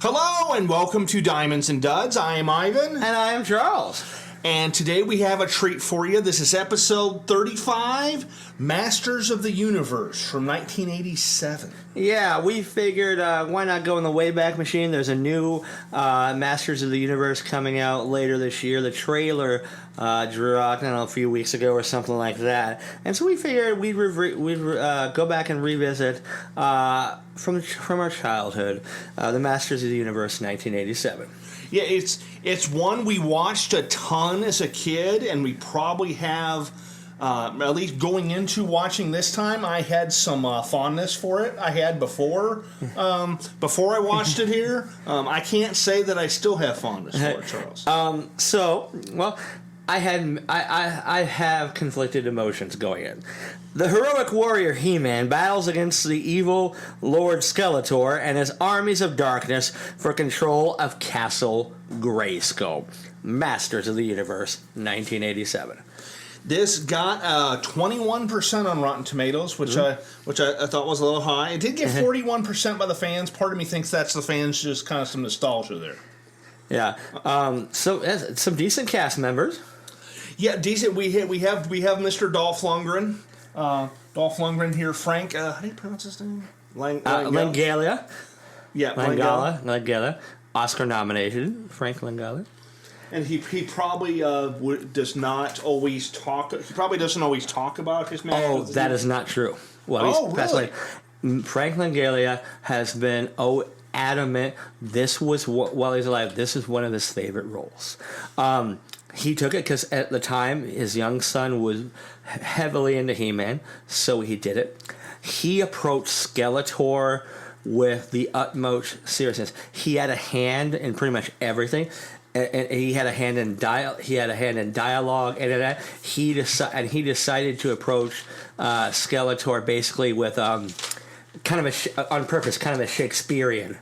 Hello and welcome to Diamonds and Duds. I am Ivan. And I am Charles. And today we have a treat for you. This is episode 35, Masters of the Universe from 1987. Yeah, we figured why not go in the Wayback Machine. There's a new Masters of the Universe coming out later this year. The trailer dropped, I don't know, a few weeks ago or something like that. And so we figured we'd go back and revisit from our childhood, the Masters of the Universe 1987. Yeah, it's one we watched a ton as a kid, and we probably have, at least going into watching this time, I had some fondness for it. I had before I watched it here. I can't say that I still have fondness for it, Charles. I have conflicted emotions going in. The heroic warrior He-Man battles against the evil Lord Skeletor and his armies of darkness for control of Castle Grayskull. Masters of the Universe, 1987. This got 21% on Rotten Tomatoes, which I thought was a little high. It did get 41% by the fans. Part of me thinks that's the fans, just kind of some nostalgia there. Yeah. So some decent cast members. Yeah, decent. We have Mr. Dolph Lundgren. Dolph Lundgren here. Frank, how do you pronounce his name? Langella. Yeah, Langella. Oscar nominated. Frank Langella. And he probably does not always talk. He probably doesn't always talk about his man. Oh, that is not true. Well, really? Frank Langella has been adamant. This was while he's alive. This is one of his favorite roles. He took it because at the time his young son was heavily into He-Man, so he did it. He approached Skeletor with the utmost seriousness. He had a hand in pretty much everything, and he had a hand in dialogue, and he decided to approach Skeletor basically with on purpose, kind of a Shakespearean.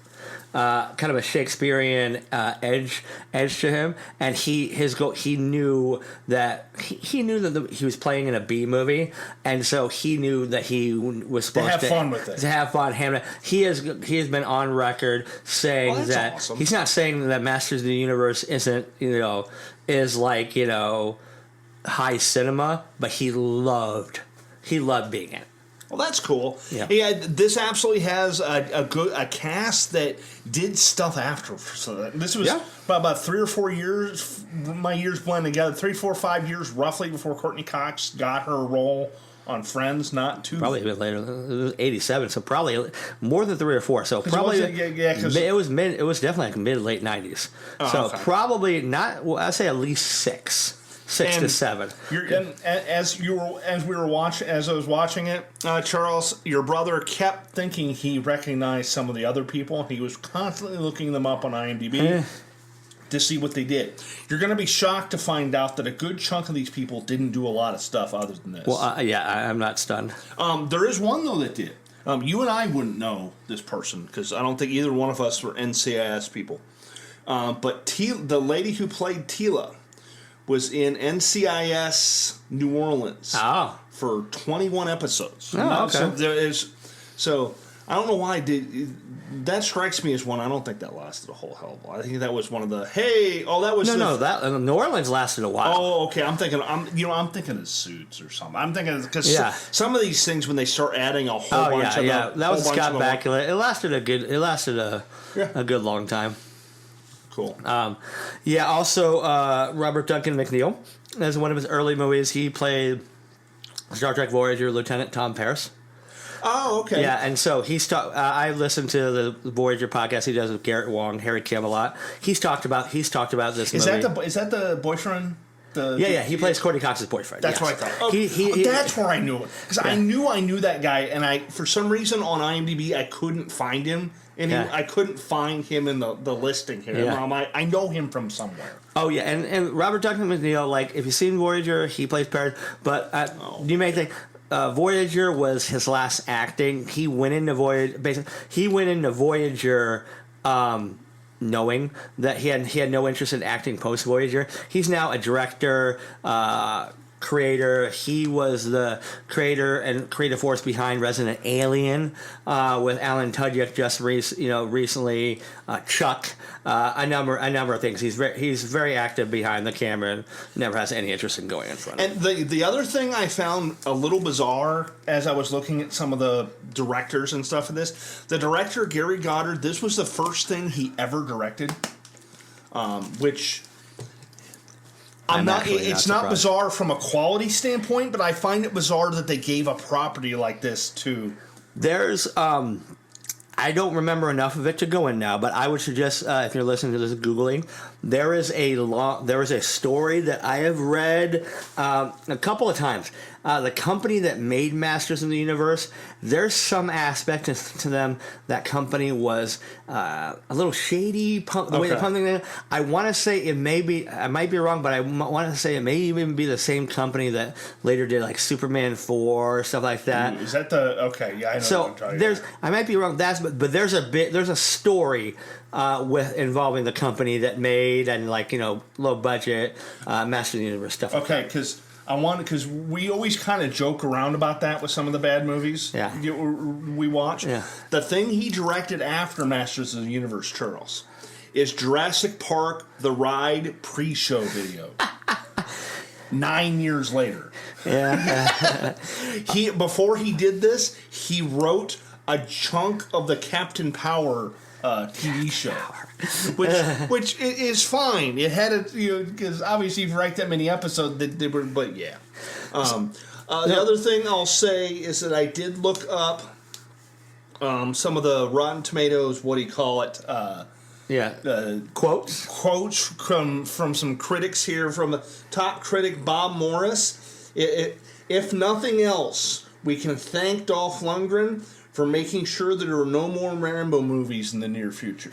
Edge to him, and he knew that he was playing in a B movie, and so he knew that he was supposed to have fun with it. To have fun. He has been on record saying that awesome. He's not saying that Masters of the Universe isn't is like high cinema, but he loved being in it. Well, that's cool. Yeah. This absolutely has a cast that did stuff after. So this was about 3 or 4 years. My years blend together. 3, 4, 5 years roughly before Courtney Cox got her role on Friends. Not too probably a bit later. It was 87, so probably more than 3 or 4. So probably it was definitely like mid late 90s. Okay. Probably not. Well, I'd say at least 6 to 7. As I was watching it, Charles, your brother kept thinking he recognized some of the other people. He was constantly looking them up on IMDb to see what they did. You're going to be shocked to find out that a good chunk of these people didn't do a lot of stuff other than this. Well, I'm not stunned. There is one, though, that did. You and I wouldn't know this person because I don't think either one of us were NCIS people. But the lady who played Teela was in NCIS New Orleans for 21 episodes. Okay. So I don't know why that strikes me as one. I don't think that lasted a whole hell of a lot. I think that was one of the that New Orleans lasted a while. Oh, okay. I'm thinking of Suits or something. I'm thinking because some of these things when they start adding a whole bunch of that was Scott Bakula. It lasted a good long time. Cool. Also, Robert Duncan McNeil. As one of his early movies, he played Star Trek Voyager Lieutenant Tom Paris. Oh, okay. Yeah, and so I listened to the Voyager podcast he does with Garrett Wong, Harry Kim a lot. He's talked about this movie. Is that the boyfriend? He plays Courtney Cox's boyfriend. That's what I thought. That's where I knew it because I knew that guy, and for some reason on IMDb I couldn't find him. And I couldn't find him in the listing here. Yeah. I know him from somewhere. Oh, yeah. And Robert Duncan McNeil, like, if you've seen Voyager, he plays Paris. But you may think Voyager was his last acting. He went into Voyager knowing that he had no interest in acting post Voyager. He's now a director, creator. He was the creator and creative force behind Resident Alien with Alan Tudyk just recently. Chuck, a number of things. He's very active behind the camera and never has any interest in going in front of it. And the other thing I found a little bizarre as I was looking at some of the directors and stuff of this, the director Gary Goddard, this was the first thing he ever directed, which it's not bizarre from a quality standpoint, but I find it bizarre that they gave a property like this to. There's I don't remember enough of it to go in now, but I would suggest if you're listening to this Googling, there is a story that I have read a couple of times. The company that made Masters of the Universe, there's some aspect to them. That company was a little shady. The way they pumped things. I want to say it may be. I might be wrong, but I want to say it may even be the same company that later did like Superman 4 stuff like that. Is that the okay? Yeah, I know. So what I'm talking there's. about. I might be wrong. But there's a story with involving the company that made and low budget Masters of the Universe stuff. Okay, because we always kind of joke around about that with some of the bad movies we watch. Yeah. The thing he directed after Masters of the Universe, Charles, is Jurassic Park: The Ride pre-show video. 9 years later. Yeah. Before he did this, he wrote a chunk of the Captain Power TV show, which is fine. It had because obviously if you write that many episodes, they were. But yeah, the other thing I'll say is that I did look up some of the Rotten Tomatoes. What do you call it? Quotes from some critics here. From the top critic Bob Morris. If nothing else, we can thank Dolph Lundgren for making sure that there are no more Rambo movies in the near future.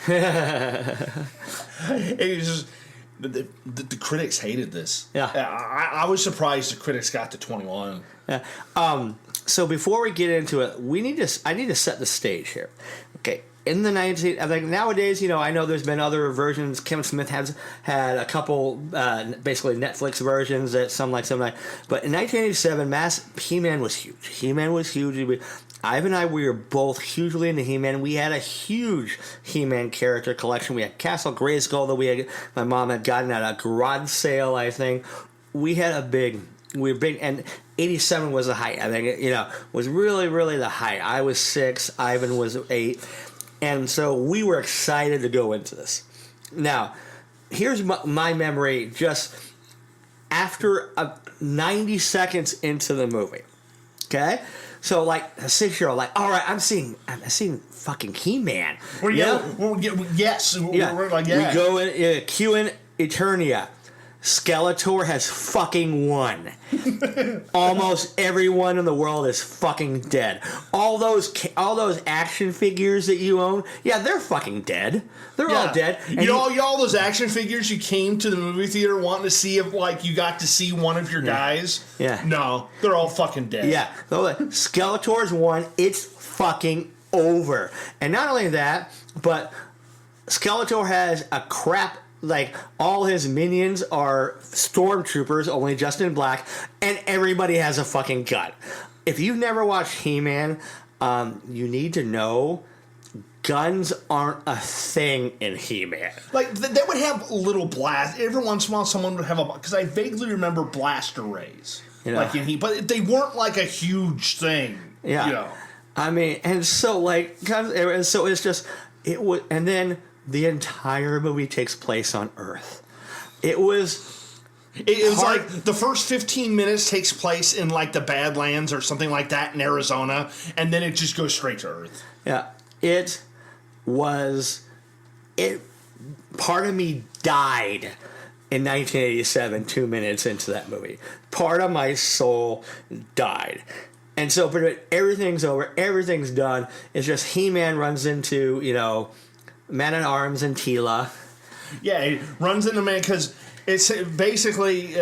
It's just, the critics hated this. Yeah, I was surprised the critics got to 21. Yeah. So before we get into it, I need to set the stage here. Okay. In the nowadays, I know there's been other versions. Kevin Smith has had a couple, basically Netflix versions that some like. But in 1987, He-Man was huge. He-Man was huge. Ivan and I, we were both hugely into He-Man. We had a huge He-Man character collection. We had Castle Grayskull that my mom had gotten at a garage sale, I think. We were big, and 87 was the height. I think, was really, really the height. I was 6, Ivan was 8. And so we were excited to go into this. Now, here's my memory just after 90 seconds into the movie. Okay? So, like, a 6-year-old, all right, I'm seeing fucking He-Man. Yes. We're like, yeah. We go in, Q in Eternia. Skeletor has fucking won. Almost everyone in the world is fucking dead. All those action figures that you own, they're fucking dead. They're all dead. And all those action figures you came to the movie theater wanting to see if you got to see one of your guys. Yeah. No, they're all fucking dead. Yeah. Skeletor's won. It's fucking over. And not only that, but Skeletor has a crap. All his minions are stormtroopers, only just in black, and everybody has a fucking gun. If you've never watched He-Man, you need to know guns aren't a thing in He-Man. They would have little blast. Every once in a while, someone would have because I vaguely remember blaster rays, but they weren't like a huge thing. Yeah, I mean, and so so it's just it would, and then. The entire movie takes place on Earth. It was like the first 15 minutes takes place in the Badlands or something like that in Arizona, and then it just goes straight to Earth. Yeah, part of me died in 1987, 2 minutes into that movie. Part of my soul died. And so everything's over, everything's done. It's just He-Man runs into, Man-at-Arms and Teela. Yeah, he runs into Man because it's basically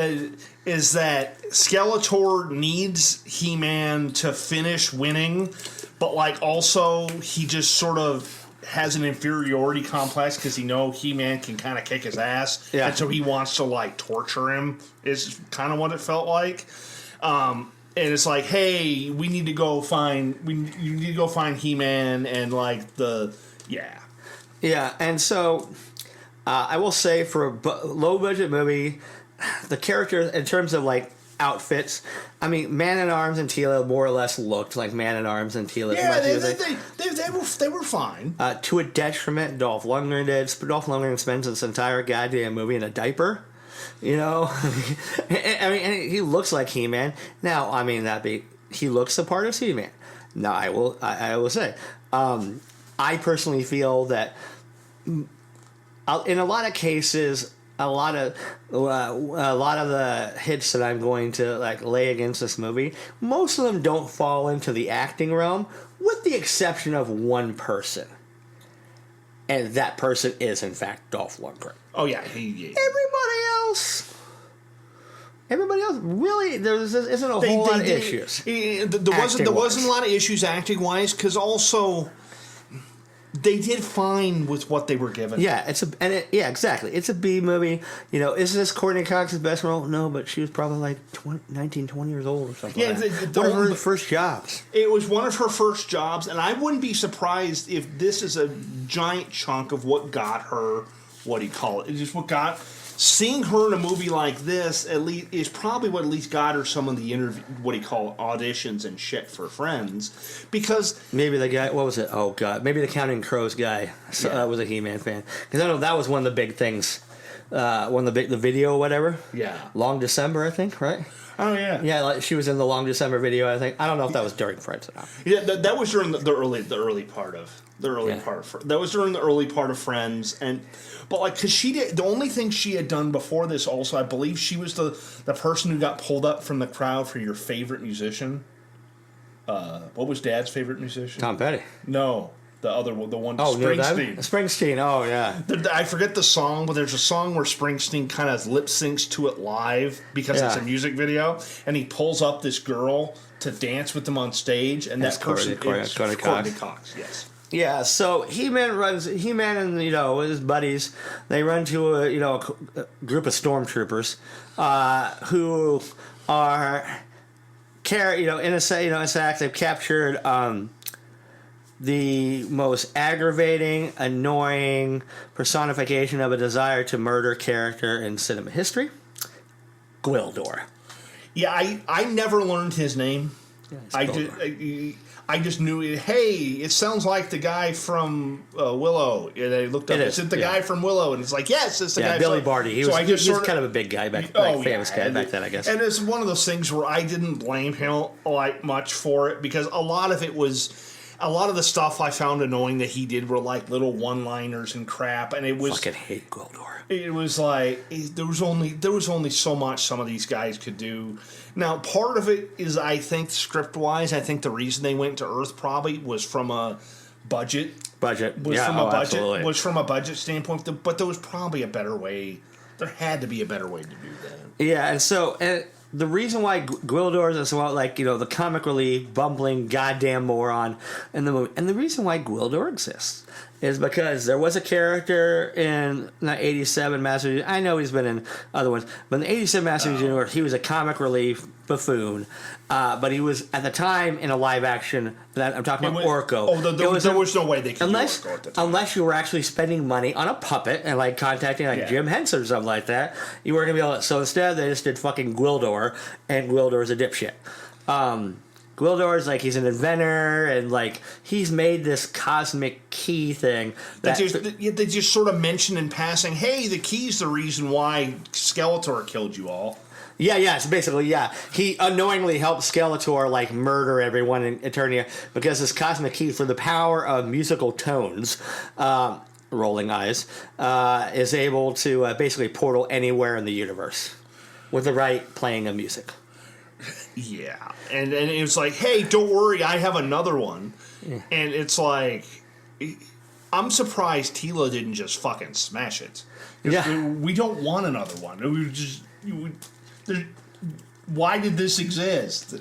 is that Skeletor needs He-Man to finish winning, but also he just sort of has an inferiority complex because he know He-Man can kind of kick his ass, Yeah. and so he wants to like torture him. Is kind of what it felt like. And it's like, hey, you need to go find He-Man and like Yeah, and so I will say for a low budget movie, the characters in terms of like outfits, I mean, Man at Arms and Teela more or less looked like Man at Arms and Teela. Yeah, they were fine. To a detriment, Dolph Lundgren did. Dolph Lundgren spends this entire goddamn movie in a diaper. You know, I mean, and he looks like He-Man. Now, I mean, he looks the part of He-Man. Now, I will say, I personally feel that in a lot of cases, a lot of the hits that I'm going to like lay against this movie, most of them don't fall into the acting realm, with the exception of one person, and that person is in fact Dolph Lundgren. Oh yeah, Everybody else, really, there isn't a whole lot of issues. There wasn't a lot of issues acting wise because also they did fine with what they were given. Yeah, exactly. It's a B movie. You know, is this Courtney Cox's best role? No, but she was probably like 19, 20 years old or something. Yeah, one of her first jobs. It was one of her first jobs, and I wouldn't be surprised if this is a giant chunk of what got her. What do you call it? It's just what got. Seeing her in a movie like this, at least, is probably what at least got her some of the auditions and shit for Friends, because maybe the guy, what was it? Oh god, maybe the Counting Crows guy was a He-Man fan, because I know that was one of the big things, the video or whatever. Yeah, Long December, I think, right? Oh yeah, yeah. Like she was in the Long December video. I think I don't know if that was during Friends or not. Yeah, that was during the early part of that was during the early part of Friends, but like because she did the only thing she had done before this. Also, I believe she was the person who got pulled up from the crowd for your favorite musician. What was Dad's favorite musician? Tom Petty. No. The other one, the one, oh, Springsteen. Springsteen, oh, yeah. I forget the song, but there's a song where Springsteen kind of lip syncs to it live because it's a music video, and he pulls up this girl to dance with him on stage, and that person is Courtney Cox. Yes. Yeah, so He-Man and, you know, his buddies, they run to a group of stormtroopers who are, in a sack, they've captured the most aggravating, annoying personification of a desire to murder character in cinema history, Gwildor. Yeah, I never learned his name. Yeah, I just knew it. Hey, it sounds like the guy from Willow. And I looked up. Is it the guy from Willow? And it's like, yes, it's the guy. Billy Barty. He was kind of a big guy famous guy back then, I guess. And it's one of those things where I didn't blame him like much for it because a lot of the stuff I found annoying that he did were like little one-liners and crap, and it was fucking hate Gwildor. It was like there was only so much some of these guys could do. Now, part of it is I think script-wise, I think the reason they went to Earth probably was from a budget. Absolutely. Was from a budget standpoint, but there was probably a better way. There had to be a better way to do that. Yeah, and so. The reason why Gwildor is the comic relief, bumbling goddamn moron in the movie, and the reason why Gwildor exists is because there was a character in the 87 Masters. I know he's been in other ones, but in the 87 Masters Universe, he was a comic relief buffoon. But he was, at the time, in a live action, that I'm talking about Orko. There was no way they could do Orko at the time. Unless you were actually spending money on a puppet and contacting Jim Henson or something like that, you weren't going to be able to. So instead, they just did fucking Gwildor, and Gwildor is a dipshit. Gwildor is he's an inventor, and he's made this cosmic key thing. They just sort of mention in passing, hey, the key's the reason why Skeletor killed you all. Yeah, so basically, he unknowingly helped Skeletor murder everyone in Eternia because this cosmic key for the power of musical tones, rolling eyes, is able to basically portal anywhere in the universe with the right playing of music. Yeah, and it was like, hey, don't worry, I have another one. Yeah. And it's like, I'm surprised Teela didn't just fucking smash it. Yeah. We don't want another one. We just... why did this exist?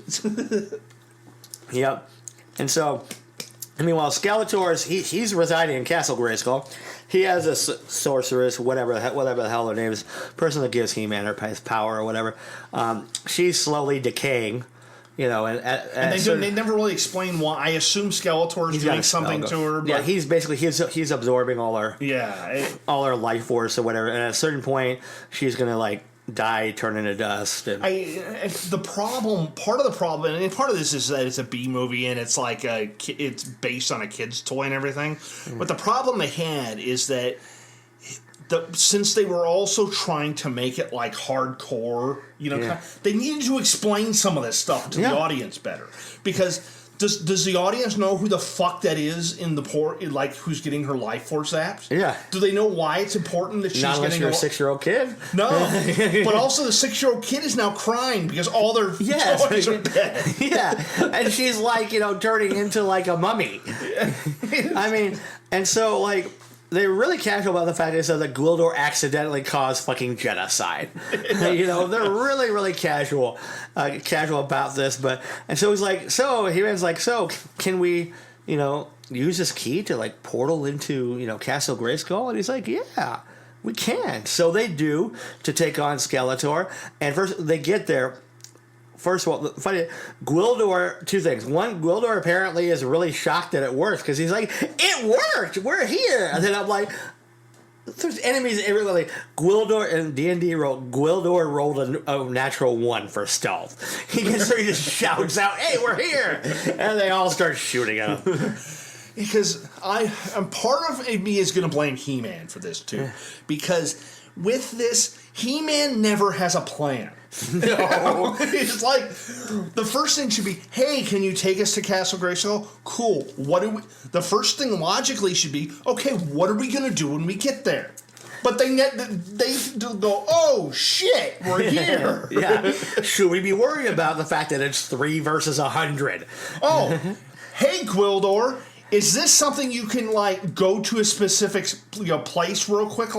Yep. And so Meanwhile, Skeletor he's residing in Castle Grayskull. He has a sorceress, whatever the hell her name is, person that gives He-Man her power or whatever. She's slowly decaying, and they never really explain why. I assume Skeletor's doing something to her. But yeah, he's basically he's absorbing all her all her life force or whatever. And at a certain point, she's gonna die, turn into dust. And part of the problem, and part of this is that it's a B movie and it's it's based on a kid's toy and everything. But the problem they had is that since they were also trying to make it hardcore, they needed to explain some of this stuff to the audience better. Because does the audience know who the fuck that is in the who's getting her life force zapped? Yeah. Do they know why it's important that she's not unless getting you're a 6-year-old kid? No. But also the 6-year-old kid is now crying because all their toys are dead. Yeah. And she's turning into a mummy. I mean, and so they're really casual about the fact that Gwildor accidentally caused fucking genocide. They're really, really casual about this. And so he's He-Man's so can we, use this key to portal into, Castle Grayskull? And he's yeah, we can. So they do to take on Skeletor. And first they get there. First of all, funny, Gwildor, two things. One, Gwildor apparently is really shocked that it works because he's it worked! We're here! And then I'm there's enemies everywhere. Gwildor and D&D Gwildor rolled a natural 1 for stealth. He just shouts out, "Hey, we're here!" And they all start shooting at him. Because part of me is going to blame He-Man for this too. Because with this, He-Man never has a plan. No. It's the first thing should be, hey, can you take us to Castle Grayskull? Cool. The first thing logically should be, okay, what are we going to do when we get there? But they go, oh, shit, we're here. Yeah. Should we be worried about the fact that it's 3 versus 100? Oh, hey, Gwildor, is this something you can, go to a specific place real quick?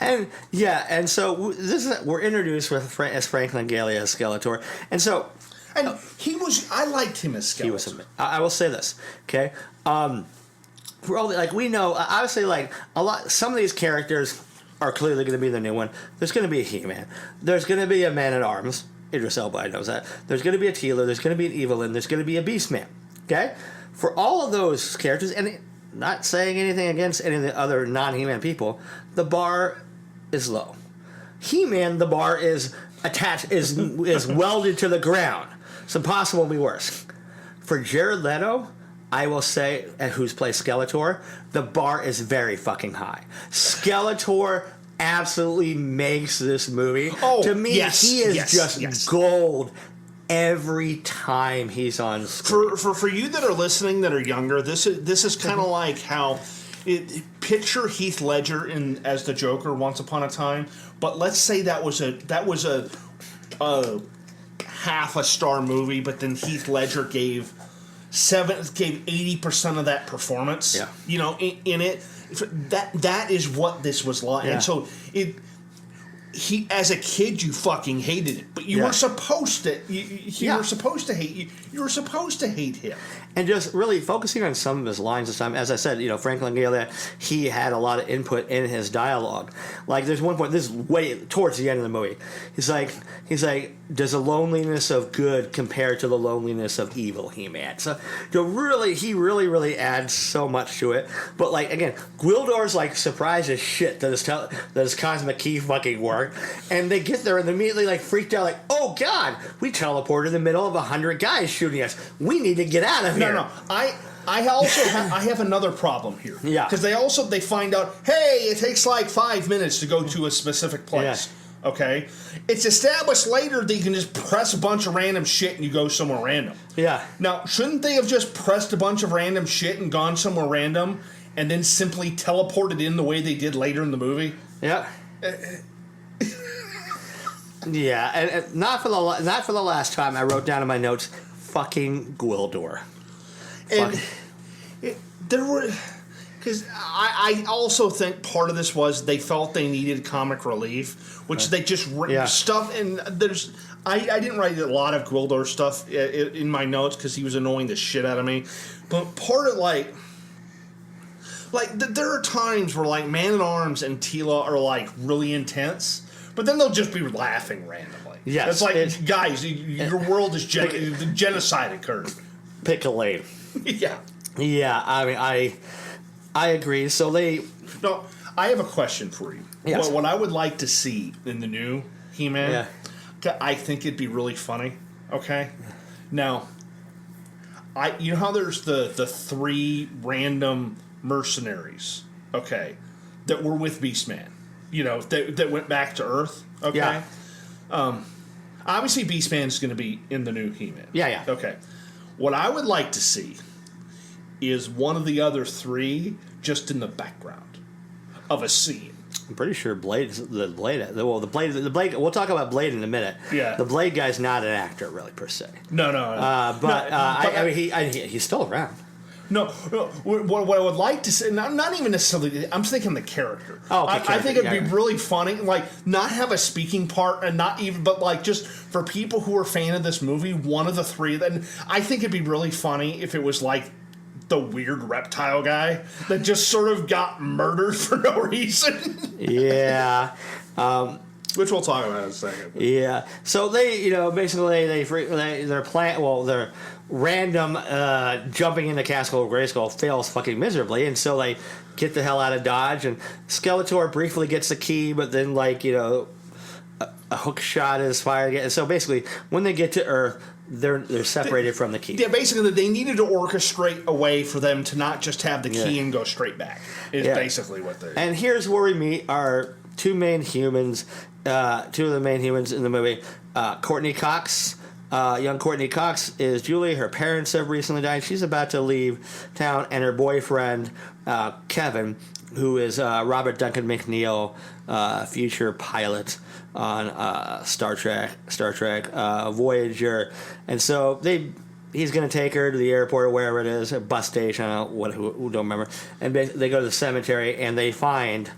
And so we're introduced as Frank Langella as Skeletor, and I liked him as Skeletor. I will say this, okay? For all we know, obviously, some of these characters are clearly going to be the new one. There's going to be a He-Man. There's going to be a Man at Arms. Idris Elba knows that. There's going to be a Teela. There's going to be an Evelyn. There's going to be a Beastman. Okay, for all of those characters, and not saying anything against any of the other non-He-Man people, the bar is low. He-Man, the bar is attached, is welded to the ground. It's impossible to be worse. For Jared Leto, I will say, who's played Skeletor, the bar is very fucking high. Skeletor absolutely makes this movie. Oh, to me, he is gold every time he's on screen. For you that are listening that are younger, this is kind of like how picture Heath Ledger as the Joker once upon a time, but let's say that was a half a star movie, but then Heath Ledger gave 80% of that performance. Yeah. In it. That is what this was like. Yeah. And so he as a kid you fucking hated it, but you were supposed to. You were supposed to hate you were supposed to hate him. And just really focusing on some of his lines this time, as I said, Frank Langella, he had a lot of input in his dialogue. There's one point, this is way towards the end of the movie. He's like, does the loneliness of good compare to the loneliness of evil, He-Man? So, he really adds so much to it. But again, Gwildor's surprised as shit that his cosmic key fucking worked, and they get there and immediately freaked out, oh god, we teleported in the middle of 100 guys shooting us. We need to get out of here. No. I also have another problem here. Yeah. Because they find out, hey, it takes 5 minutes to go to a specific place. Yeah. Okay? It's established later that you can just press a bunch of random shit and you go somewhere random. Yeah. Now, shouldn't they have just pressed a bunch of random shit and gone somewhere random and then simply teleported in the way they did later in the movie? Yeah. Yeah, and not for the last time I wrote down in my notes, fucking Gwildor. And there were, because I also think part of this was they felt they needed comic relief, which they just stuff. And I didn't write a lot of Gwildor stuff in my notes because he was annoying the shit out of me. But part of there are times where like Man at Arms and Tila are like really intense, but then they'll just be laughing randomly. Yes, it's like guys, your world is genocide occurred. Pick a lane. Yeah. Yeah, I mean, I agree. So No, I have a question for you. Yes. What I would like to see in the new He-Man, Yeah. I think it'd be really funny. Okay, now, you know how there's the 3 random mercenaries, okay, that were with Beastman, you know, that went back to Earth. Okay, Yeah. Obviously Beastman's going to be in the new He-Man. Yeah. Okay, what I would like to see is one of the other 3 just in the background of a scene. I'm pretty sure Blade. Well, the Blade. We'll talk about Blade in a minute. Yeah. The Blade guy's not an actor, really, per se. No. I mean, he's still around. No. What I would like to say, not even necessarily. I'm thinking the character. Oh, okay, I think it'd yeah. be really funny, like not have a speaking part, and not even, but like just for people who are fan of this movie, one of the 3. Then I think it'd be really funny if it was like the weird reptile guy that just sort of got murdered for no reason. Yeah. Which we'll talk about in a second. Yeah. So they, basically their random jumping into Castle Grayskull fails fucking miserably, and so they get the hell out of Dodge. And Skeletor briefly gets the key, but then a hook shot is fired again. And so basically, when they get to Earth, they're separated from the key. Yeah, basically, they needed to orchestrate a way for them to not just have the key and go straight back. Is basically what they. And here's where we meet our 2 main humans. 2 of the main humans in the movie. Courtney Cox. Young Courtney Cox is Julie. Her parents have recently died. She's about to leave town, and her boyfriend Kevin, who is Robert Duncan McNeil, future pilot on Star Trek Voyager, and so he's going to take her to the airport or wherever it is, a bus station, I don't remember, and they go to the cemetery and they find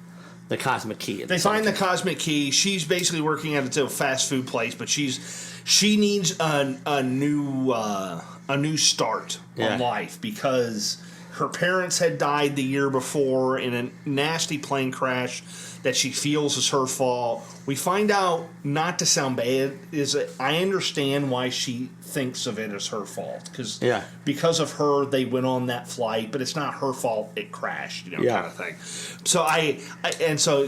the cosmic key. They find the cosmic key. She's basically working at a fast food place, but she needs a new start on life because her parents had died the year before in a nasty plane crash that she feels is her fault. We find out, not to sound bad, is that I understand why she thinks of it as her fault. Because of her, they went on that flight, but it's not her fault it crashed, kind of thing. So so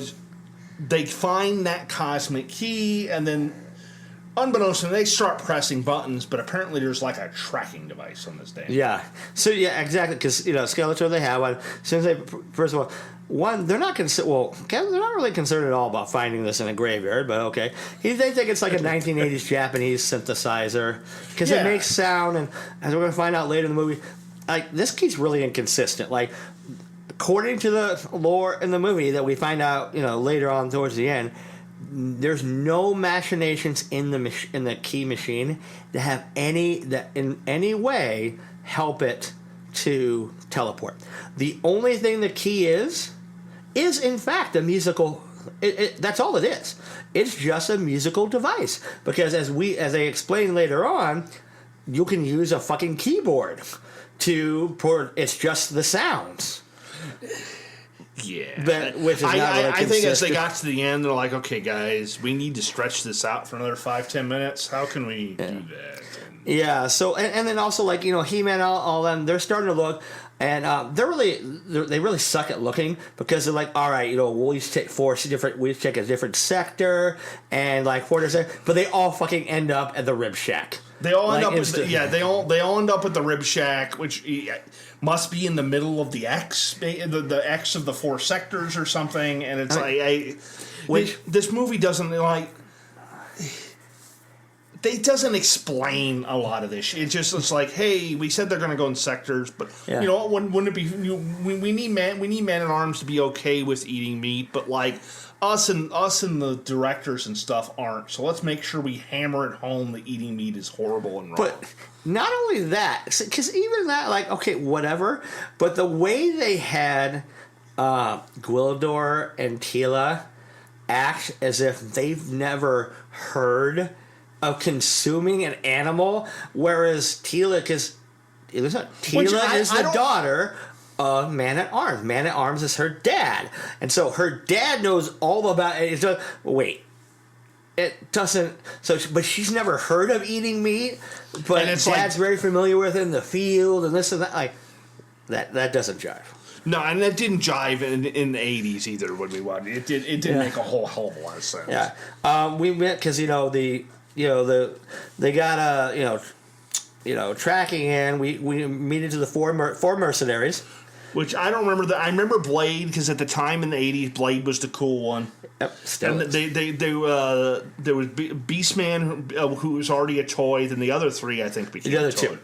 they find that cosmic key, and then unbeknownst to them, they start pressing buttons, but apparently there's like a tracking device on this damn thing. Yeah. So, yeah, exactly, because, Skeletor, they have one. Since they, first of all, they're not they're not really concerned at all about finding this in a graveyard, but okay. They think it's like a 1980s Japanese synthesizer, because it makes sound, and as we're going to find out later in the movie, like, this key's really inconsistent. Like, according to the lore in the movie that we find out, later on towards the end, there's no machinations in the key machine that in any way help it to teleport. The only thing the key is in fact a musical. That's all it is. It's just a musical device, because as they explain later on, you can use a fucking keyboard it's just the sounds. Yeah, which is not really I think as they consistent. got to the end, they're like, "Okay, guys, we need to stretch this out for another 5-10 minutes. How can we do that?" Yeah. So and then also, like, He-Man, all them, they're starting to look, and they really suck at looking, because they're like, all right, we'll each take we each take a different sector, and like 4 different, but they all fucking end up at the Rib Shack. They all end up they all end up at the Rib Shack, which must be in the middle of the X, the X of the 4 sectors or something. And it's this movie doesn't it doesn't explain a lot of this. It's like, hey, we said they're going to go in sectors, but wouldn't it be? We need Man at Arms to be okay with eating meat, but like us and the directors and stuff aren't. So let's make sure we hammer it home that eating meat is horrible and wrong. But not only that, because even that, like, okay, whatever, but the way they had Gwildor and Tila act as if they've never heard of consuming an animal, whereas Teela is the daughter of Man at Arms. Man at Arms is her dad, and so her dad knows all about it. So, wait. It doesn't. But she's never heard of eating meat. But Dad's very familiar with it in the field and this and that. Like that doesn't jive. No, and that didn't jive in the 80s either when we watched it. It didn't make a whole hell of a lot of sense. Yeah, we met because they got tracking in. We meet into the four mercenaries. Which I don't remember. I remember Blade because at the time in the 80s, Blade was the cool one. Yep, still and there was Beastman, who was already a toy. Then the other three, I think, became the other toy. two.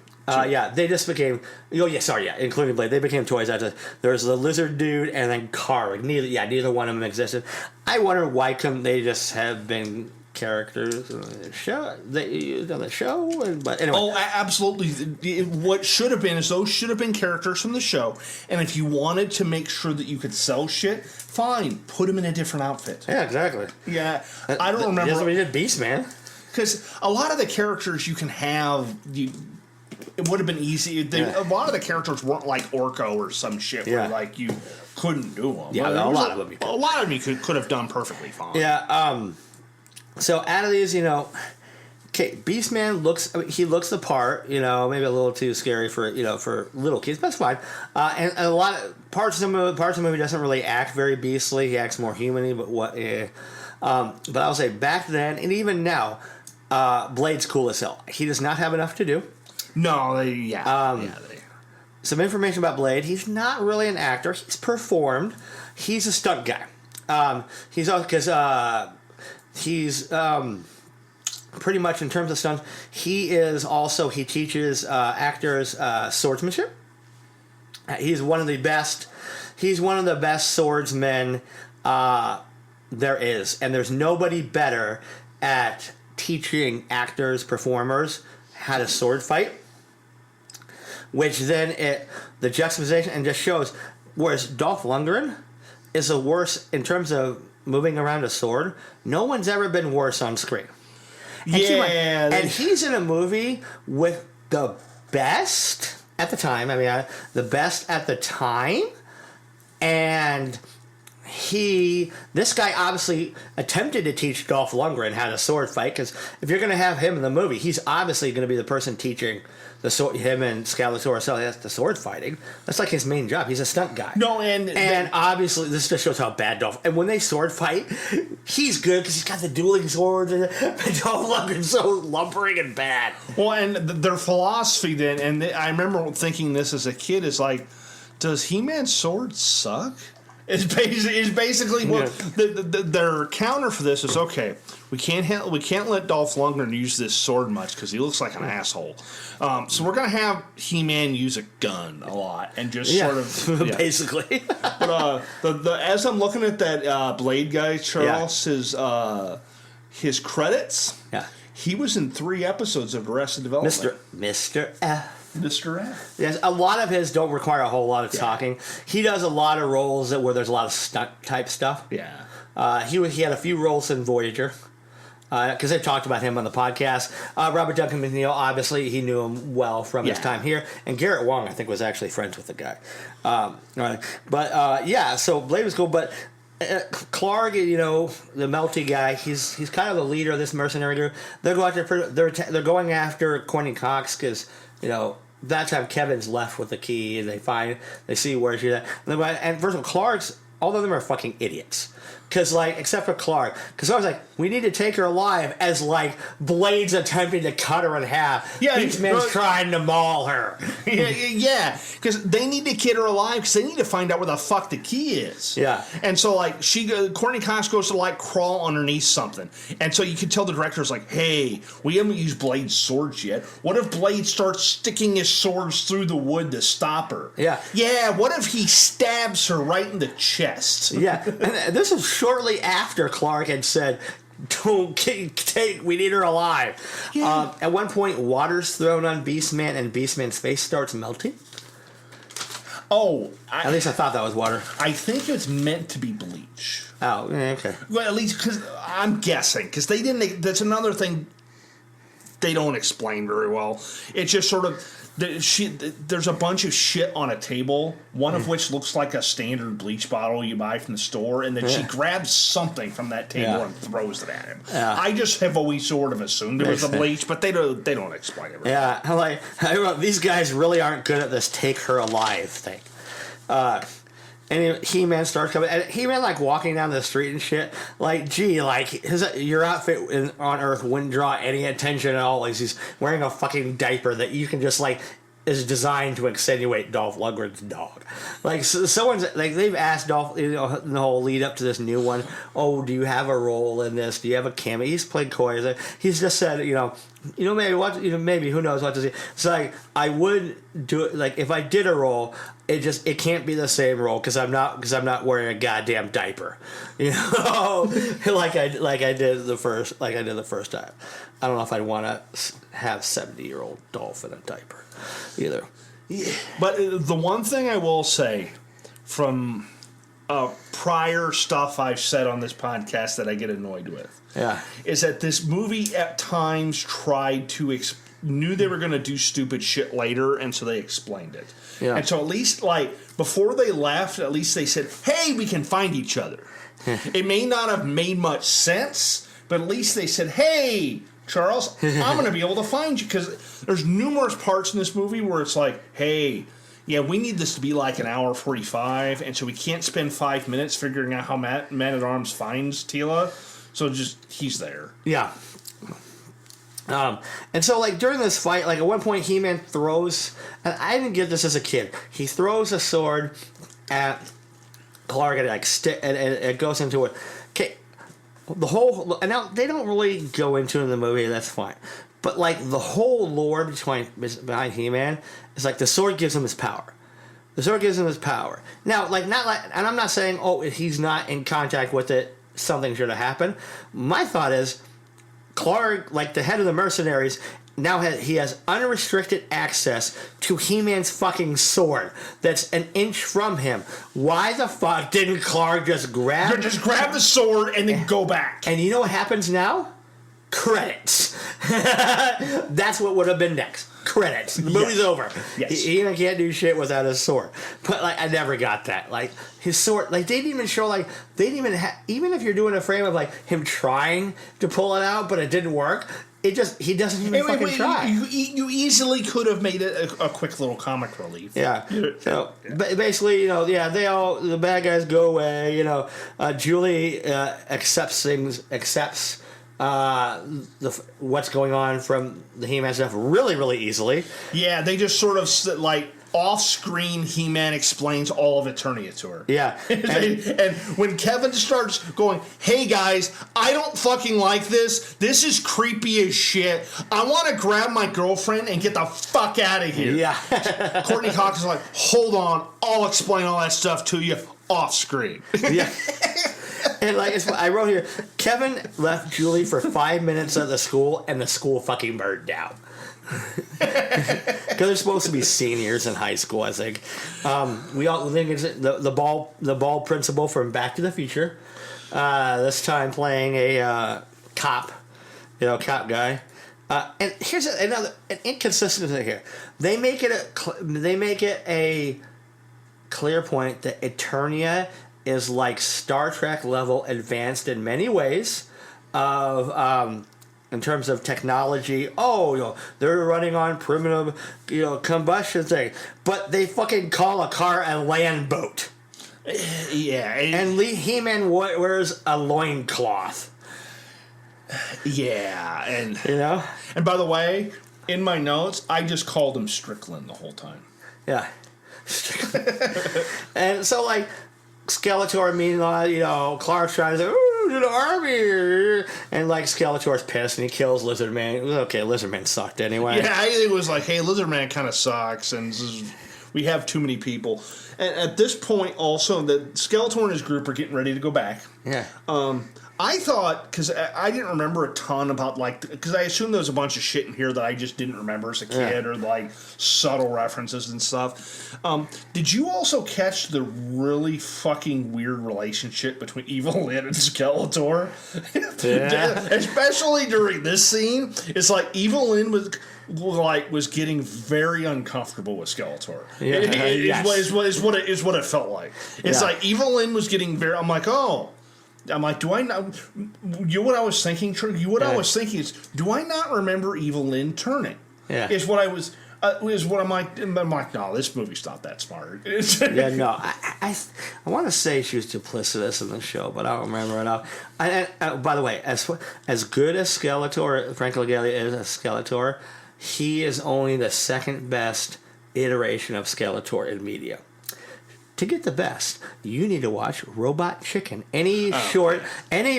They just became. Including Blade. They became toys after. There was the lizard dude and then Karg. Neither one of them existed. I wonder why couldn't they just have been characters on the show? They used on the show, but anyway. Oh, absolutely. What should have been is those should have been characters from the show. And if you wanted to make sure that you could sell shit, fine, put them in a different outfit. Yeah, exactly. Yeah, I don't remember. That's what we did, Beastman. Because a lot of the characters you can have. It would have been easy. A lot of the characters weren't like Orko or some shit where like you couldn't do them. Yeah, a lot of them. A lot of them you could have done perfectly fine. Yeah. So out of these, Beastman looks the part. Maybe a little too scary for little kids, but that's fine. And a lot of parts of the movie doesn't really act very beastly. He acts more human-y, but but I'll say back then and even now, Blade's cool as hell. He does not have enough to do. No, Some information about Blade. He's not really an actor. He's performed. He's a stunt guy. He's pretty much in terms of stunts. He teaches actors swordsmanship. He's one of the best. He's one of the best swordsmen there is, and there's nobody better at teaching actors, performers how to sword fight. Which then the juxtaposition and just shows, whereas Dolph Lundgren is a worse in terms of moving around a sword. No one's ever been worse on screen. And he's in a movie with the best at the time. The best at the time, and this guy obviously attempted to teach Dolph Lundgren how to sword fight, because if you're going to have him in the movie, he's obviously going to be the person teaching him and Skeletor. So that's the sword fighting. That's like his main job. He's a stunt guy. No, and obviously this just shows how bad Dolph. And when they sword fight, he's good because he's got the dueling swords. And Dolph Lundgren's so lumbering and bad. Well, and their philosophy then, and I remember thinking this as a kid, is like, does He-Man's sword suck? It's basically their counter for this is, okay, we can't let Dolph Lundgren use this sword much because he looks like an asshole. So we're gonna have He-Man use a gun a lot and just sort of basically. But as I'm looking at that Blade guy, Charles, his credits. Yeah. He was in 3 episodes of Arrested Development. Mr. F. Mr. F. Yes, a lot of his don't require a whole lot of talking. He does a lot of roles where there's a lot of stunt type stuff. Yeah. He had a few roles in Voyager. Because they've talked about him on the podcast. Robert Duncan McNeil, obviously, he knew him well from his time here. And Garrett Wong, I think, was actually friends with the guy. So Blade was cool. But Clark, the melty guy, he's kind of the leader of this mercenary group. They're going after Courtney Cox because, that time Kevin's left with the key, and they see where she's at. And first of all, all of them are fucking idiots. Because, except for Clark. Because I was like, we need to take her alive as, Blade's attempting to cut her in half. Yeah, Beastman's trying to maul her. Yeah, because they need to get her alive because they need to find out where the fuck the key is. Yeah. And so, Courtney Cox goes to, crawl underneath something. And so you can tell the director's like, hey, we haven't used Blade's swords yet. What if Blade starts sticking his swords through the wood to stop her? Yeah. Yeah, what if he stabs her right in the chest? Yeah. And this is shortly after Clark had said, we need her alive. Yeah. At one point, water's thrown on Beastman, and Beastman's face starts melting. Oh. At least I thought that was water. I think it's meant to be bleach. Oh, okay. Well, at least because I'm guessing. Because they didn't. That's another thing. they don't explain very well. It's just sort of there's a bunch of shit on a table, one of which looks like a standard bleach bottle you buy from the store, and then she grabs something from that table and throws it at him. I just have always sort of assumed it was a bleach, but they don't explain it. Yeah, I wrote, these guys really aren't good at this take her alive thing. And He-Man starts coming, and He-Man like walking down the street and shit. Like, gee, like your outfit on Earth wouldn't draw any attention at all. Like, he's wearing a fucking diaper that you can just like is designed to extenuate Dolph Lundgren's dog. Like, someone's like they've asked Dolph, in the whole lead up to this new one. Oh, do you have a role in this? Do you have a cameo? He's played coy. He's just said, maybe who knows what to say. It's like I would do it. Like if I did a role. It can't be the same role because I'm not wearing a goddamn diaper, like I did the first time. I don't know if I'd want to have 70-year-old Dolph in a diaper, either. Yeah. But the one thing I will say from prior stuff I've said on this podcast that I get annoyed with, is that this movie at times tried to knew they were going to do stupid shit later, and so they explained it. Yeah. And so at least, like, before they left, at least they said, hey, we can find each other. It may not have made much sense, but at least they said, hey, Charles, I'm going to be able to find you. Because there's numerous parts in this movie where it's like, hey, yeah, we need this to be like an hour 45, and so we can't spend 5 minutes figuring out how Man-at-Arms finds Teela. So just, he's there. Yeah. And so, like, during this fight, like, at one point, He-Man throws, and I didn't get this as a kid, he throws a sword at Clark and, like, and it goes into it. Okay, and now, they don't really go into it in the movie, that's fine. But, like, the whole lore behind He-Man is, like, the sword gives him his power. The sword gives him his power. Now, like, and I'm not saying, he's not in contact with it, something should have happened. My thought is, Clark, like the head of the mercenaries, now he has unrestricted access to He-Man's fucking sword that's an inch from him. Why the fuck didn't Clark just grab the sword and then go back? And you know what happens now? Credits. That's what would have been next. Credits. The movie's over. Yes. He can't do shit without his sword. But like, I never got that. Like his sword. Like they didn't even show. Like they didn't even. Even if you're doing a frame of like him trying to pull it out, but it didn't work. He doesn't even fucking try. You easily could have made it a quick little comic relief. Yeah. So basically, the bad guys go away. Julie accepts what's going on from the He-Man stuff really, really easily. Yeah, they just sort of like off-screen He-Man explains all of Eternia to her. Yeah. And when Kevin starts going, hey guys, I don't fucking like this. This is creepy as shit. I want to grab my girlfriend and get the fuck out of here. Yeah. Courtney Cox is like, hold on, I'll explain all that stuff to you off-screen. Yeah. And like I wrote here, Kevin left Julie for 5 minutes at the school, and the school fucking burned down. Because they're supposed to be seniors in high school, I think. We all think it's the ball principal from Back to the Future. This time playing a cop, cop guy. And here's another inconsistency here. They make it a clear point that Eternia is like Star Trek level advanced in many ways of in terms of technology. They're running on primitive combustion thing, but they fucking call a car a land boat. Yeah. And He-Man wears a loincloth. Yeah, and and by the way, in my notes I just called him Strickland the whole time. Yeah. And so like Skeletor, meanwhile, Clark's trying to say, ooh, to the army. And, like, Skeletor's pissed and he kills Lizard Man. Okay, Lizard Man sucked anyway. Yeah, I think it was like, hey, Lizard Man kind of sucks and we have too many people. And at this point, also, that Skeletor and his group are getting ready to go back. Yeah. I thought, because I didn't remember a ton about, like, because I assumed there was a bunch of shit in here that I just didn't remember as a kid, or, like, subtle references and stuff. Did you also catch the really fucking weird relationship between Evil Lyn and Skeletor? Yeah. Especially during this scene. It's like Evil Lyn was getting very uncomfortable with Skeletor. Yeah, Is what it felt like. It's like Evil Lyn was getting very... I'm like, do I not? What I was thinking, I was thinking is, do I not remember Evil Lyn turning? Yeah. Is what I was. Is what I'm like. No, this movie's not that smart. Yeah, no. I want to say she was duplicitous in the show, but I don't remember enough. By the way, as good as Skeletor, Frank Langella is as Skeletor, he is only the second best iteration of Skeletor in media. To get the best, you need to watch Robot Chicken. Any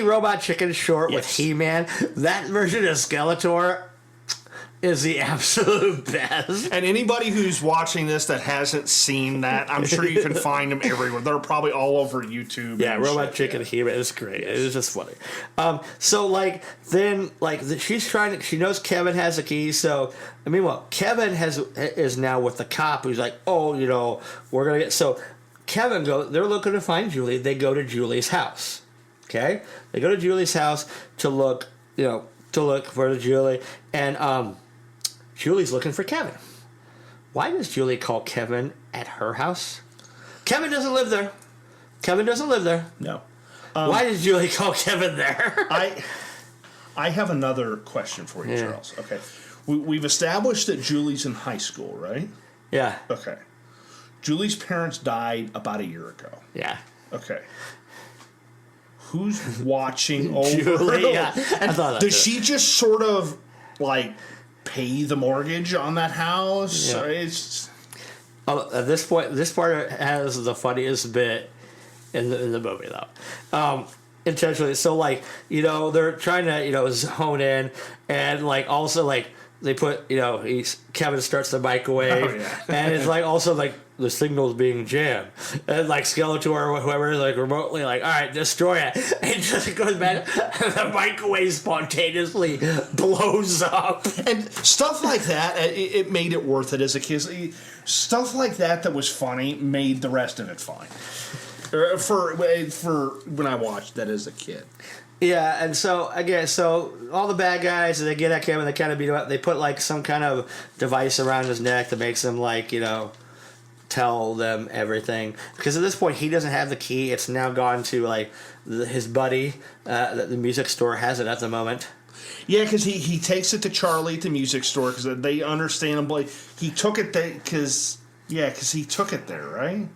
Robot Chicken short with He-Man, that version of Skeletor is the absolute best. And anybody who's watching this that hasn't seen that, I'm sure you can find them everywhere. They're probably all over YouTube. Yeah, Robot Chicken, He-Man, it's great. It's just funny. So, like, then, like, she's trying to, she knows Kevin has a key, so, I mean, well, Kevin is now with the cop who's like, oh, you know, we're going to get, so, Kevin they're looking to find Julie. They go to Julie's house. Okay? They go to Julie's house to look for Julie. And Julie's looking for Kevin. Why does Julie call Kevin at her house? Kevin doesn't live there. No. Why did Julie call Kevin there? I have another question for you, Charles. Okay. We've established that Julie's in high school, right? Yeah. Okay. Julie's parents died about a year ago. Yeah. Okay. Who's watching over Julie? Yeah. And does she just sort of, like, pay the mortgage on that house? Yeah. It's... At this point, this part has the funniest bit in the movie, though. Intentionally. So, like, you know, they're trying to, you know, zone in, and, like, also, like, they put, you know, Kevin starts the microwave, and it's, like, also, like, the signal's being jammed. And, like, Skeletor or whoever is, like, remotely, like, all right, destroy it. And it just goes back, and the microwave spontaneously blows up. And stuff like that, it made it worth it as a kid. Stuff like that was funny made the rest of it fine. For when I watched that as a kid. Yeah, and so, again, all the bad guys, they get at Kevin, they kind of beat him up. They put, like, some kind of device around his neck that makes him, like, you know, tell them everything. Because at this point, he doesn't have the key. It's now gone to, like, his buddy. The music store has it at the moment. Yeah, because he takes it to Charlie at the music store because they understandably... He took it there because he took it there, right?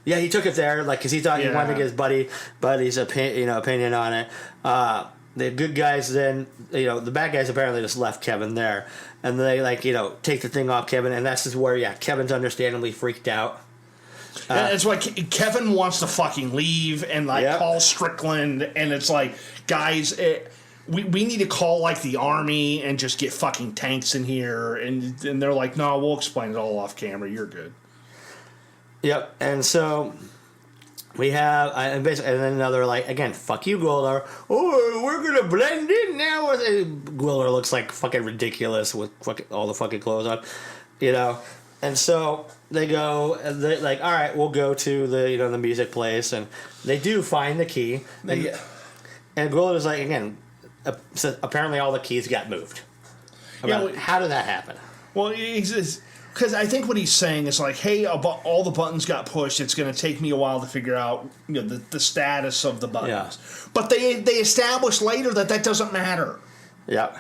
Yeah, he took it there, like, because he thought he wanted to get his buddy's opinion on it. The good guys then, you know, the bad guys apparently just left Kevin there. And they, like, you know, take the thing off Kevin, and that's just where, Kevin's understandably freaked out. And it's like Kevin wants to fucking leave and, like, call Strickland, and it's like, guys... We need to call, like, the army and just get fucking tanks in here. And they're like, no, we'll explain it all off camera. You're good. Yep, and so we have, and then another, like, again, fuck you, Gwildor. Oh, we're gonna blend in now. Gwildor looks like fucking ridiculous with all the fucking clothes on, you know. And so they go, and they're like, all right, we'll go to the music place, and they do find the key. And Gwildor's like, again, so apparently all the keys got moved. How did that happen? Well, because I think what he's saying is like, hey, all the buttons got pushed. It's going to take me a while to figure out the status of the buttons. Yeah. But they established later that doesn't matter. Yeah.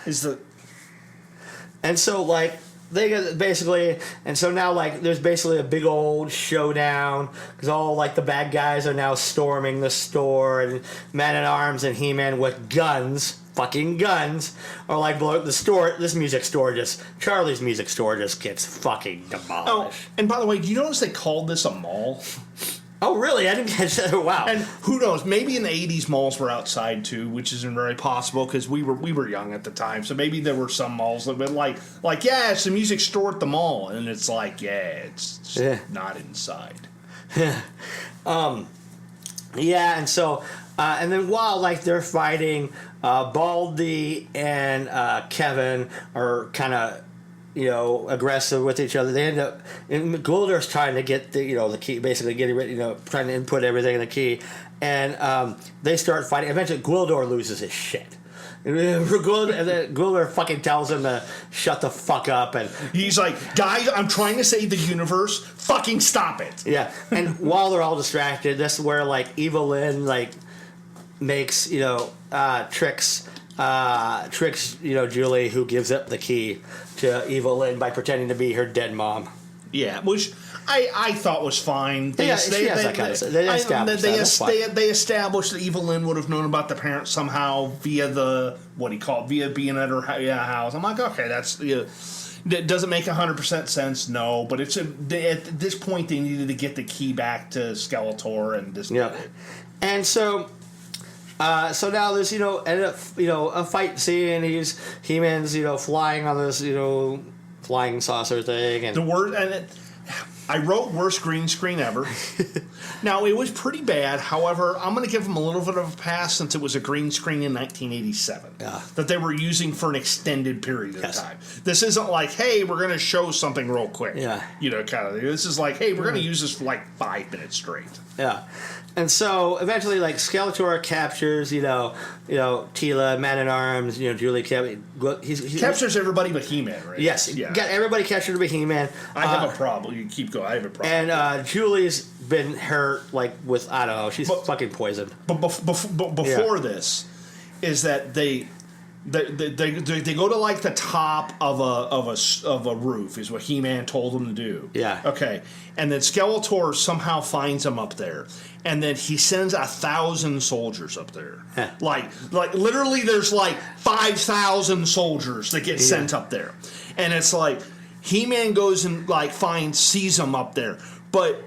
And so, like, they get basically, and so now, like, there's basically a big old showdown because all, like, the bad guys are now storming the store, and Man-at-Arms and He-Man with fucking guns, are like blowing the store. This music store Charlie's music store just gets fucking demolished. Oh, and by the way, do you notice they called this a mall? Oh, really? I didn't catch that. Wow. And who knows? Maybe in the 80s malls were outside too, which isn't very possible because we were young at the time. So maybe there were some malls that were like it's a music store at the mall, and it's like, it's not inside. Yeah, and so And then while like they're fighting, Baldy and Kevin are kind of aggressive with each other. They end up, and Gwildor's trying to get the key, basically getting rid, trying to input everything in the key, and they start fighting. Eventually, Gwildor loses his shit. And then Gwildor fucking tells him to shut the fuck up, and he's like, "Guys, I'm trying to save the universe. Fucking stop it!" Yeah, and while they're all distracted, that's where like Evelyn like makes tricks Julie, who gives up the key to Evelyn by pretending to be her dead mom. Yeah, which I thought was fine. They established that Evelyn would have known about the parents somehow via via being at her house. I'm like, okay, that's that doesn't make 100% sense. No, but at this point they needed to get the key back to Skeletor and this. Yeah, and so. So now there's ended up a fight scene. He-Man's flying on this flying saucer thing, and I wrote worst green screen ever. Now it was pretty bad. However, I'm going to give them a little bit of a pass since it was a green screen in 1987 that they were using for an extended period of time. This isn't like, hey, we're going to show something real quick. Yeah, kind of. This is like, hey, we're going to use this for like 5 minutes straight. Yeah. And so eventually, like Skeletor captures, Teela, Man-at-Arms, Julie. He captures everybody but He-Man, right? Yes, got everybody captured but He-Man. I have a problem. You keep going. I have a problem. And Julie's been hurt, like with I don't know. She's fucking poisoned. But before this, is that they go to like the top of a roof is what He-Man told them to do. Yeah. Okay. And then Skeletor somehow finds them up there, and then he sends 1,000 soldiers up there. Like literally, there's like 5,000 soldiers that get sent up there, and it's like He-Man goes and like sees them up there, but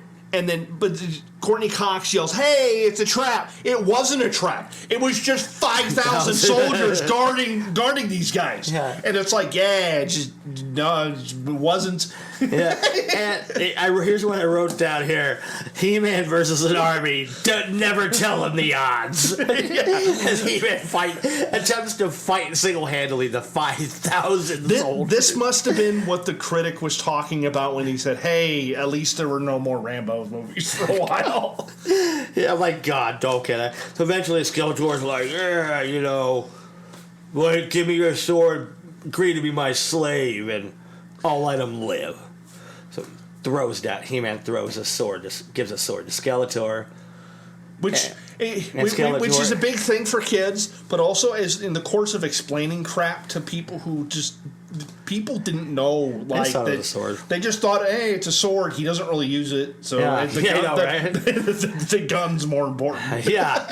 Courtney Cox yells, "Hey, it's a trap!" It wasn't a trap. It was just 5,000 soldiers guarding these guys. Yeah. And it's like, it wasn't. Yeah. And here's what I wrote down here: He-Man versus an army. Never tell him the odds. As He-Man attempts to fight single-handedly the 5,000 soldiers. This must have been what the critic was talking about when he said, "Hey, at least there were no more Rambo movies for a while." Yeah, I'm like, God, don't get it. So eventually Skeletor's like, give me your sword, agree to be my slave, and I'll let him live. So He-Man throws a sword, gives a sword to Skeletor. Which is a big thing for kids, but also as in the course of explaining crap to people who people didn't know, like the sword. They just thought, hey, it's a sword. He doesn't really use it, so the gun's more important. Yeah,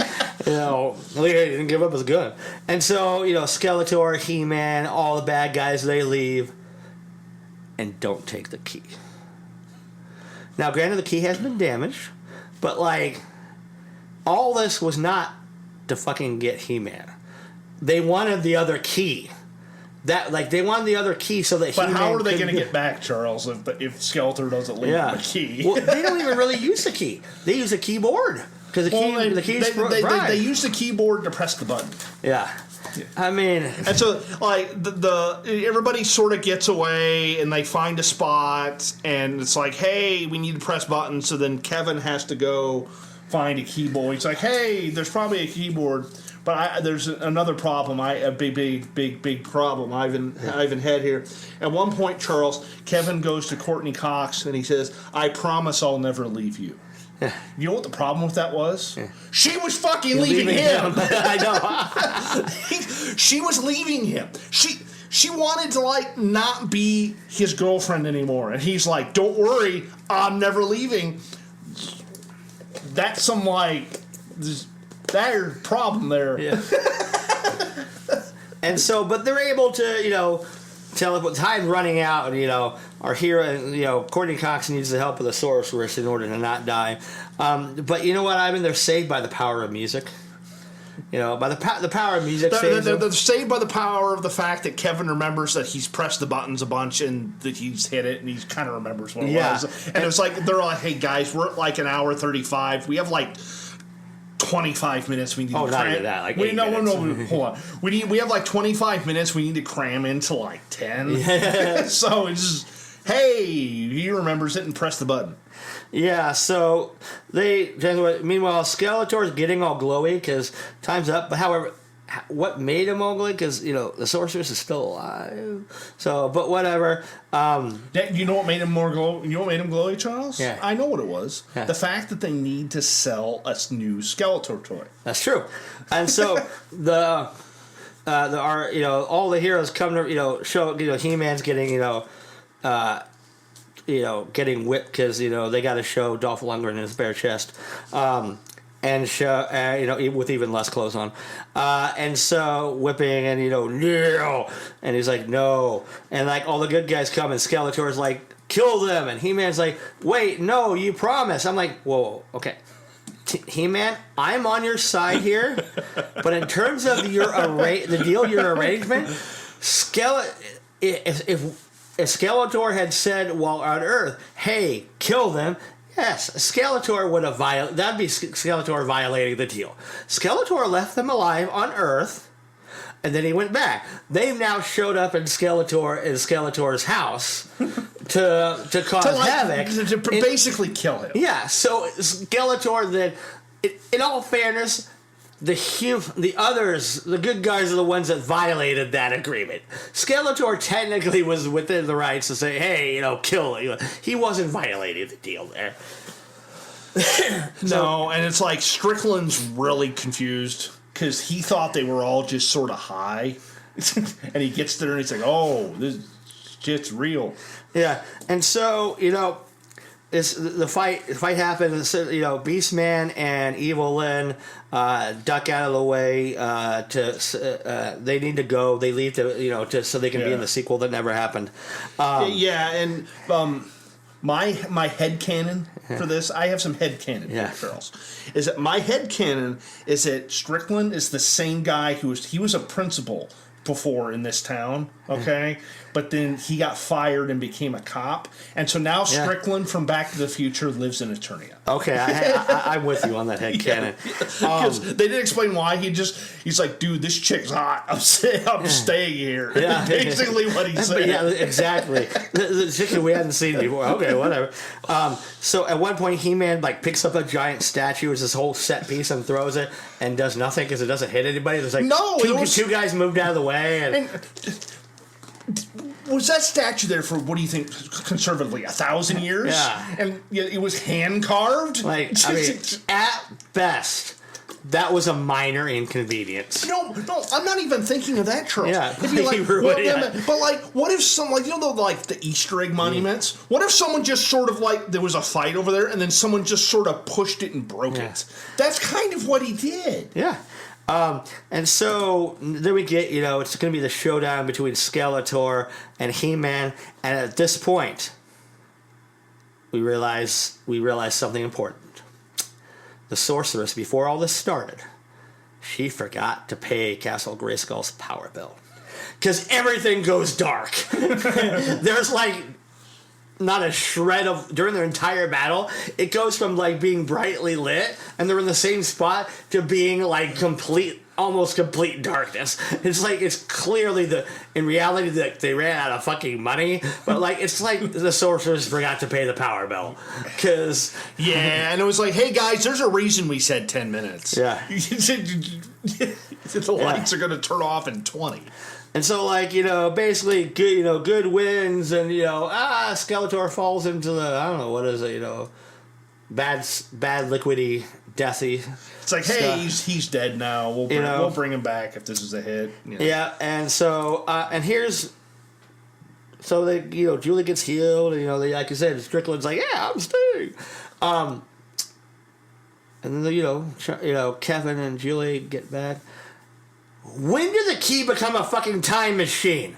he didn't give up his gun, and so Skeletor, He-Man, all the bad guys, they leave and don't take the key. Now, granted, the key has been damaged, but like all this was not to fucking get He-Man. They wanted the other key. They wanted the other key so that He-Man. But how are they going to get back, Charles, if Skeletor doesn't leave them a key? Well, they don't even really use the key. They use a keyboard because the key's they use the keyboard to press the button. Yeah. I mean, and so like everybody sort of gets away and they find a spot and it's like, hey, we need to press buttons. So then Kevin has to go find a keyboard. He's like, hey, there's probably a keyboard. But there's another problem. A big problem Ivan had here. At one point, Charles, Kevin goes to Courtney Cox and he says, "I promise I'll never leave you." Yeah. You know what the problem with that was? Yeah. She was fucking leaving him. I know. She was leaving him. She wanted to not be his girlfriend anymore, and he's like, "Don't worry, I'm never leaving." That's some There's problem there. Yeah. And so, but they're able to, teleport. Time's running out, and our hero, Courtney Cox needs the help of the sorceress in order to not die. But you know what, Ivan? They're saved by the power of music. By the power of music. They're saved by the power of the fact that Kevin remembers that he's pressed the buttons a bunch and that he's hit it, and he kind of remembers what it was. And it's like they're like, "Hey guys, we're at an hour 35. We have 25 minutes. We need Oh, to not cram. even that, like we 8 no, minutes. no, hold on. We have like 25 minutes. We need to cram into like 10. So it's just, hey, he remembers it and press the button. Yeah, so meanwhile, Skeletor's getting all glowy because time's up. But however, what made him all glowy? Because, the sorceress is still alive. So, but whatever. You know what made him more glow? You know what made him glowy, Charles? Yeah. I know what it was. Yeah. The fact that they need to sell a new Skeletor toy. That's true. And so all the heroes come to, show, He-Man's getting, getting whipped because they got to show Dolph Lundgren in his bare chest, and show with even less clothes on, and so whipping and no, and he's like no, and like all the good guys come and Skeletor's like kill them, and He-Man's like wait no you promise. I'm like whoa okay. He-Man, I'm on your side here, but in terms of the deal, your arrangement, if Skeletor had said while on Earth, "Hey, kill them," yes, Skeletor would have violated. That'd be Skeletor violating the deal. Skeletor left them alive on Earth, and then he went back. They've now showed up in Skeletor's house to cause havoc, to basically kill him. Yeah, so Skeletor then, in all fairness, the others, the good guys are the ones that violated that agreement. Skeletor technically was within the rights to say, hey, kill it. He wasn't violating the deal there. No, and it's like Strickland's really confused because he thought they were all just sort of high. And he gets there and he's like, oh, this shit's real. Yeah, and so, the fight happens. Beastman and Evil Lyn duck out of the way. They need to go. They leave to so they can be in the sequel that never happened. And my headcanon for this, I have some headcanon here, Charles. Is that my headcanon is that Strickland is the same guy he was a principal before in this town, okay? But then he got fired and became a cop. And so now Strickland from Back to the Future lives in Eternia. Okay, I'm with you on that headcanon. Because they didn't explain why. He's like, dude, this chick's hot. I'm staying here. Yeah. Basically what he said. Yeah, exactly. The chick that we hadn't seen before. Okay, whatever. So at one point, He-Man picks up a giant statue, it's this whole set piece, and throws it, and does nothing because it doesn't hit anybody. There's two guys moved out of the way, and was that statue there for, what do you think, conservatively, 1,000 years? Yeah. And it was hand carved? At best, that was a minor inconvenience. No, I'm not even thinking of that, Charles. Yeah, It'd be but what if some, the Easter egg monuments? What if someone just sort of there was a fight over there and then someone just sort of pushed it and broke it? That's kind of what he did. Yeah. And so then we get, it's going to be the showdown between Skeletor and He-Man, and at this point, we realize something important. The sorceress, before all this started, she forgot to pay Castle Grayskull's power bill. Because everything goes dark. There's not a shred of, during their entire battle, it goes from being brightly lit and they're in the same spot to being almost complete darkness. It's clearly in reality they ran out of fucking money, but it's the sorcerers forgot to pay the power bill. Cause and it was hey guys, there's a reason we said 10 minutes. Yeah. The lights are gonna turn off in 20. And so, basically, good wins, and Skeletor falls into the, I don't know, what is it, bad liquidy, deathy. It's hey, he's dead now. We'll bring him back if this is a hit. Yeah, and so Julie gets healed, and like you said, Strickland's yeah, I'm staying. And then Kevin and Julie get back. When did the key become a fucking time machine?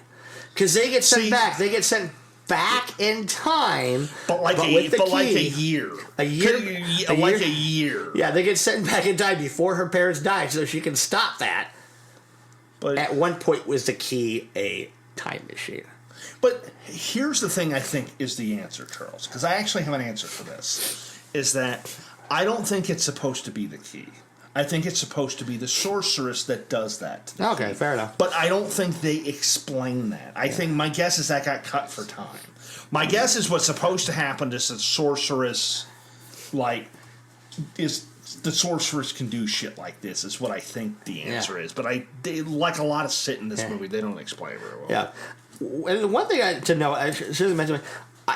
Because they get sent back. They get sent back in time. But a year. A year. Yeah, they get sent back in time before her parents died so she can stop that. But at one point was the key a time machine. But here's the thing I think is the answer, Charles. Because I actually have an answer for this. Is that I don't think it's supposed to be the key. I think it's supposed to be the sorceress that does that. Okay, fair enough. But I don't think they explain that. I think my guess is that got cut for time. My guess is what's supposed to happen is the sorceress, the sorceress can do shit like this. Is what I think the answer is. But they like a lot of shit in this movie. They don't explain it very well. Yeah. And one thing to know, I should have mentioned.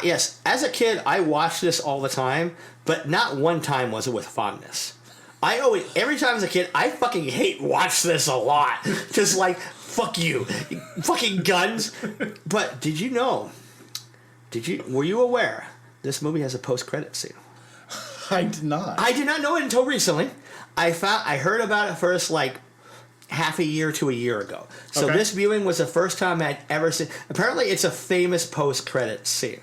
Yes, as a kid, I watched this all the time, but not one time was it with fondness. Every time as a kid, I fucking watch this a lot. Just like, fuck you. Fucking guns. But did you know, were you aware this movie has a post-credit scene? I did not. I did not know it until recently. I heard about it first like half a year to a year ago. So this viewing was the first time I'd ever seen. Apparently, it's a famous post-credit scene.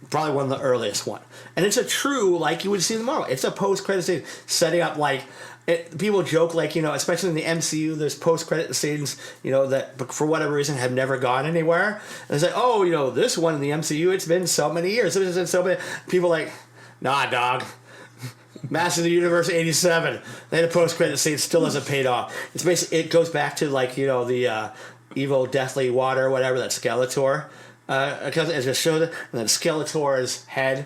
Probably one of the earliest one. And it's a true, like you would see in the Marvel. It's a post-credit scene setting up like... people joke like, especially in the MCU, there's post-credit scenes, that for whatever reason have never gone anywhere. And it's like, this one in the MCU, it's been so many years. It's been so many... People like, nah, dog. Masters of the Universe 87. They had a post-credit scene, still hasn't paid off. It's basically, it goes back to like, the evil deathly water or whatever, that Skeletor. Because it just shows it, and then Skeletor's head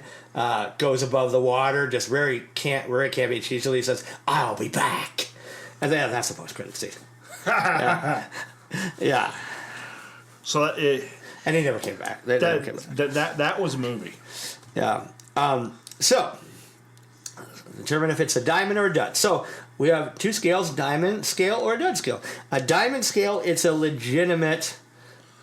goes above the water, just very campy, cheesily says, "I'll be back," and then that's the post-credit scene. Yeah. So and he never came back. That was a movie. Yeah. So determine if it's a diamond or a dud. So we have two scales: diamond scale or a dud scale. A diamond scale, it's a legitimate.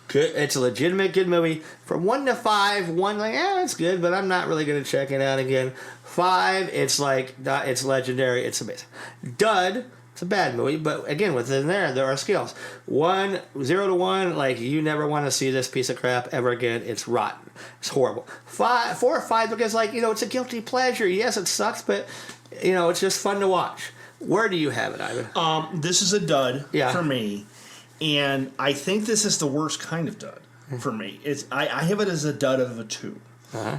Good. It's a legitimate good movie. From 1 to 5, 1 like, it's good, but I'm not really going to check it out again. 5, it's like, it's legendary, it's amazing. Dud, it's a bad movie, but again, within there are scales. 0 to 1, like, you never want to see this piece of crap ever again. It's rotten. It's horrible. 4 or 5, because, like, it's a guilty pleasure. Yes, it sucks, but, it's just fun to watch. Where do you have it, Ivan? This is a dud for me. And I think this is the worst kind of dud for me. I have it as a dud of a 2.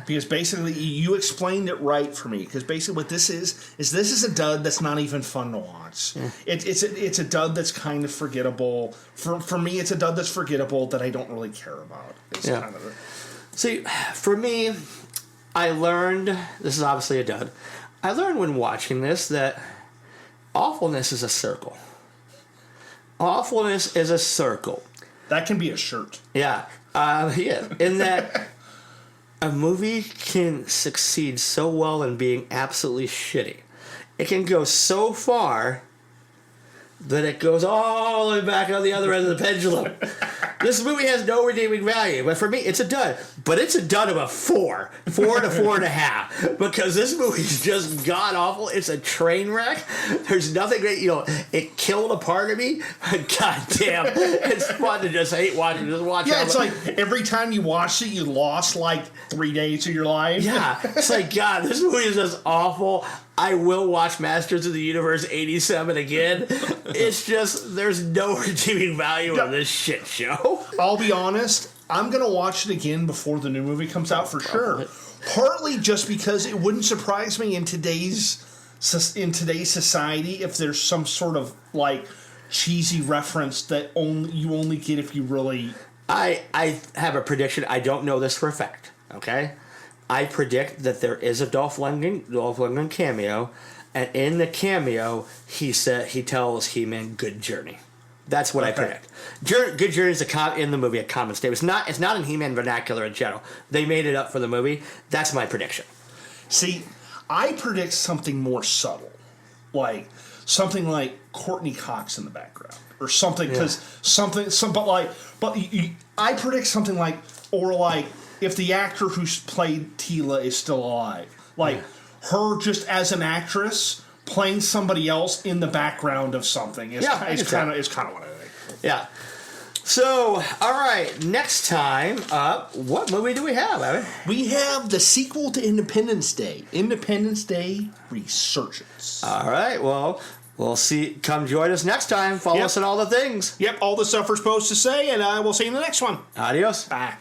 Because basically, you explained it right for me. Because basically what this is a dud that's not even fun to watch. It's a dud that's kind of forgettable. For me, it's a dud that's forgettable that I don't really care about. Kind of See, for me, I learned, this is obviously a dud, I learned when watching this that awfulness is a circle. Awfulness is a circle. That can be a shirt. Yeah. In that a movie can succeed so well in being absolutely shitty. It can go so far that it goes all the way back on the other end of the pendulum. This movie has no redeeming value, but for me, it's a dud. But it's a dud of a 4 to 4.5, because this movie's just god awful. It's a train wreck. There's nothing great. It killed a part of me. God damn, it's fun to just hate watching. Just watch. Yeah, it's like every time you watched it, you lost like 3 days of your life. Yeah, it's like, God, this movie is just awful. I will watch Masters of the Universe 87 again. It's just, there's no redeeming value in this shit show. I'll be honest, I'm going to watch it again before the new movie comes out for sure. Partly just because it wouldn't surprise me in today's society if there's some sort of like cheesy reference that you only get if you really... I have a prediction. I don't know this for a fact, okay? I predict that there is a Dolph Lundgren cameo, and in the cameo, he tells He-Man "Good Journey." That's what I predict. Good Journey is in the movie a common statement. It's not in He-Man vernacular in general. They made it up for the movie. That's my prediction. See, I predict something more subtle, like something like Courtney Cox in the background, or something I predict something like, or like, if the actor who's played Teela is still alive, like her just as an actress playing somebody else in the background of something is kind of what I think. Yeah. So, all right, next time up, what movie do we have, Evan? We have the sequel to Independence Day, Independence Day Resurgence. All right, well, we'll see. Come join us next time. Follow us on all the things. Yep, all the stuff we're supposed to say, and we'll see you in the next one. Adios. Bye.